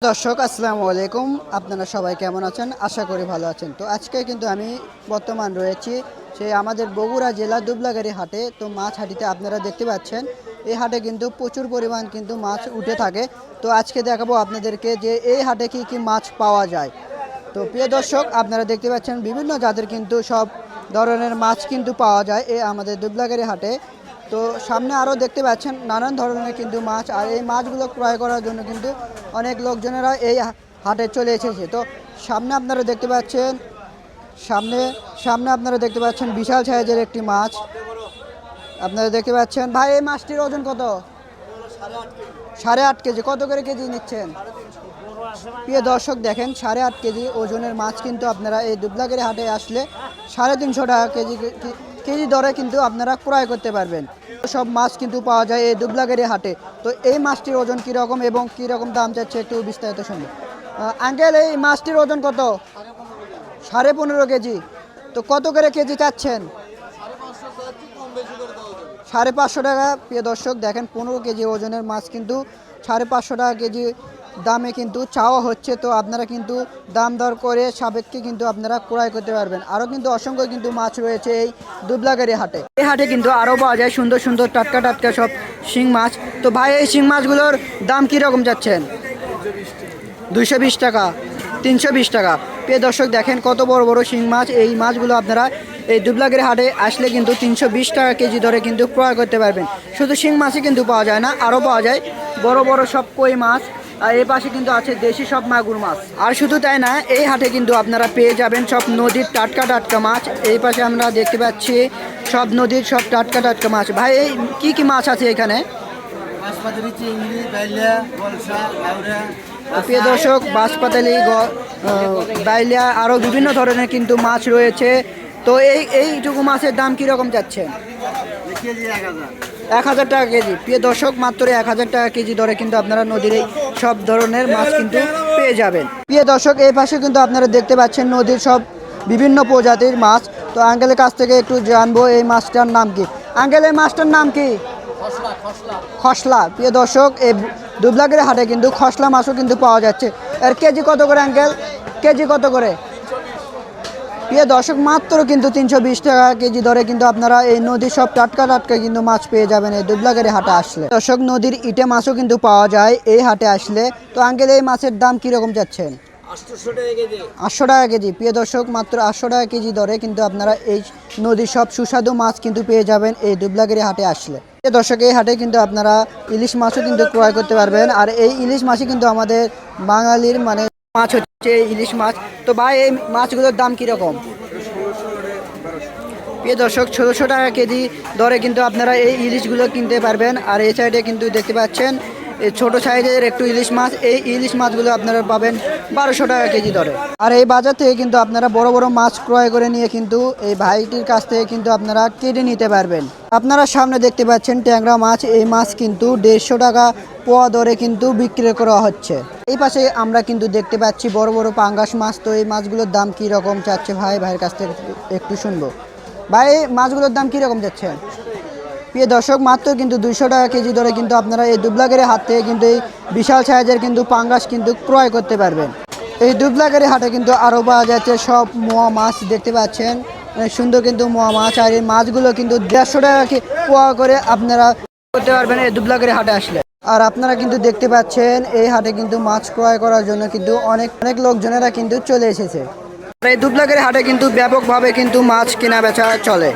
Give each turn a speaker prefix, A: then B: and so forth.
A: দর্শক আসসালামু আলাইকুম। আপনারা সবাই কেমন আছেন? আশা করি ভালো আছেন। তো আজকে কিন্তু আমি বর্তমান রয়েছি সেই আমাদের বগুড়া জেলা দুবলাগাড়ি হাটে। তো মাছ হাটিতে আপনারা দেখতে পাচ্ছেন এই হাটে কিন্তু প্রচুর পরিমাণ কিন্তু মাছ উঠে থাকে। তো আজকে দেখাবো আপনাদেরকে যে এই হাটে কি কি মাছ পাওয়া যায়। তো প্রিয় দর্শক, আপনারা দেখতে পাচ্ছেন বিভিন্ন জাতের কিন্তু সব ধরনের মাছ কিন্তু পাওয়া যায় এই আমাদের দুবলাগাড়ি হাটে। তো সামনে আরও দেখতে পাচ্ছেন নানান ধরনের কিন্তু মাছ, আর এই মাছগুলো ক্রয় করার জন্য কিন্তু অনেক লোকজনেরা এই হাটে চলে এসেছে। তো সামনে আপনারা দেখতে পাচ্ছেন সামনে সামনে আপনারা দেখতে পাচ্ছেন বিশাল সাইজের একটি মাছ আপনারা দেখতে পাচ্ছেন। ভাই, এই মাছটির ওজন কত? 8.5 কেজি। কত করে কেজি নিচ্ছেন? প্রিয় দর্শক, দেখেন 8.5 কেজি ওজনের মাছ কিন্তু আপনারা এই দুবলাগাড়ি হাটে আসলে 350 টাকা কেজি দরে কিন্তু আপনারা ক্রয় করতে পারবেন। সব মাছ কিন্তু পাওয়া যায় এই দুবলাগাড়ি হাটে। তো এই মাছটির ওজন কীরকম এবং কীরকম দাম যাচ্ছে একটু বিস্তারিত শুনবো। আঙ্কেল, এই মাছটির ওজন কত? 15.5 কেজি। তো কত করে কেজি চাচ্ছেন? 550 টাকা। প্রিয় দর্শক, দেখেন 15 কেজি ওজনের মাছ কিন্তু 550 টাকা কেজি দামে কিন্তু চাওয়া হচ্ছে। তো আপনারা কিন্তু দাম দর করে সাপেক্ষে কিন্তু আপনারা ক্রয় করতে পারবেন। আরও কিন্তু অসংখ্য কিন্তু মাছ রয়েছে এই দুবলাগাড়ি হাটে। এই হাটে কিন্তু আরও পাওয়া যায় সুন্দর সুন্দর টাটকা টাটকা সব শিং মাছ। তো ভাই, এই শিং মাছগুলোর দাম কীরকম যাচ্ছেন? 220 টাকা, 320 টাকা। প্রিয় দর্শক, দেখেন কত বড় বড় শিং মাছ। এই মাছগুলো আপনারা এই দুবলাগাড়ি হাটে আসলে কিন্তু 320 টাকা কেজি দরে কিন্তু ক্রয় করতে পারবেন। শুধু শিং মাছই কিন্তু পাওয়া যায় না, আরও পাওয়া যায় বড় বড় সব কই মাছ। আর এই পাশে কিন্তু আছে দেশি সব মাগুর মাছ। আর শুধু তাই না, এই হাটে কিন্তু আপনারা পেয়ে যাবেন সব নদীর টাটকা টাটকা মাছ। এই পাশে আমরা দেখতে পাচ্ছি সব নদীর সব টাটকা টাটকা মাছ। ভাই, এই কী কী মাছ আছে এখানে? প্রিয় দর্শক, বাঁশপাতালি, বাইলিয়া, আরও বিভিন্ন ধরনের কিন্তু মাছ রয়েছে। তো এইটুকু মাছের দাম কীরকম যাচ্ছে? 1000 টাকা কেজি। প্রিয় দর্শক, মাত্র 1000 টাকা কেজি দরে কিন্তু আপনারা নদীর এই সব ধরনের মাছ কিন্তু পেয়ে যাবেন। প্রিয় দর্শক, এই পাশে কিন্তু আপনারা দেখতে পাচ্ছেন নদীর সব বিভিন্ন প্রজাতির মাছ। তো আঙ্কেলের কাছ থেকে একটু জানবো এই মাছটার নাম কি। আঙ্কেল, এই মাছটার নাম কি? খসলা। প্রিয় দর্শক, এই দুবলাগাড়ি হাটে কিন্তু খসলা মাছও কিন্তু পাওয়া যাচ্ছে। এর কেজি কত করে আঙ্কেল? কেজি কত করে? প্রিয় দর্শক, মাত্র কিন্তু 320 টাকা কেজি দরে কিন্তু আপনারা এই নদীর সব টাটকা টাটকা কিন্তু মাছ পেয়ে যাবেন এই দুবলাগাড়ি হাটে আসলে। দর্শক, নদীর ইটে মাছও কিন্তু পাওয়া যায় এই হাটে আসলে। তো আঙ্কেল, এই মাছের দাম কীরকম যাচ্ছেন? 800 টাকা কেজি। প্রিয় দর্শক, মাত্র 800 টাকা কেজি দরে কিন্তু আপনারা এই নদীর সব সুস্বাদু মাছ কিন্তু পেয়ে যাবেন এই দুবলাগাড়ি হাটে আসলে। প্রিয় দর্শক, এই হাটে কিন্তু আপনারা ইলিশ মাছও কিন্তু ক্রয় করতে পারবেন। আর এই ইলিশ মাছই কিন্তু আমাদের বাঙালির মাছ হচ্ছে ইলিশ মাছ। তো ভাই, এই মাছগুলোর দাম কীরকম? প্রিয় দর্শক, 1600 টাকা কেজি দরে কিন্তু আপনারা এই ইলিশগুলো কিনতে পারবেন। আর এই সাইডে কিন্তু দেখতে পাচ্ছেন এই ছোটো সাইজের একটু ইলিশ মাছ। এই ইলিশ মাছগুলো আপনারা পাবেন 1200 টাকা কেজি দরে। আর এই বাজার থেকে কিন্তু আপনারা বড় বড় মাছ ক্রয় করে নিয়ে কিন্তু এই ভাইটির কাছ থেকে কিন্তু আপনারা কেটে নিতে পারবেন। আপনারা সামনে দেখতে পাচ্ছেন ট্যাংরা মাছ। এই মাছ কিন্তু 150 টাকা পোয়া দরে কিন্তু বিক্রি করা হচ্ছে। এই পাশে আমরা কিন্তু দেখতে পাচ্ছি বড় বড় পাঙ্গাস মাছ। তো এই মাছগুলোর দাম কী রকম চাচ্ছে ভাইয়ের কাছ থেকে একটু শুনবো। ভাই, এই মাছগুলোর দাম কীরকম যাচ্ছে? প্রিয় দর্শক, মাত্র কিন্তু 200 টাকা কেজি দরে কিন্তু আপনারা এই দুবলাগাড়ি হাট থেকে কিন্তু এই বিশাল সাইজের কিন্তু পাঙ্গাস কিন্তু ক্রয় করতে পারবেন। এই দুবলাগাড়ি হাটে কিন্তু আরও পাওয়া যাচ্ছে সব মোয়া মাছ। দেখতে পাচ্ছেন সুন্দর কিন্তু মোয়া মাছ। আর এই মাছগুলো কিন্তু 150 টাকা পোয়া করে আপনারা করতে পারবেন এই দুবলাগাড়ি হাটে আসলে। আর আপনারা কিন্তু দেখতে পাচ্ছেন এই হাটে কিন্তু মাছ ক্রয় করার জন্য কিন্তু অনেক অনেক লোকজনেরা কিন্তু চলে এসেছে। আর এই দুবলাগাড়ি হাটে কিন্তু ব্যাপকভাবে কিন্তু মাছ কেনা বেচা চলে।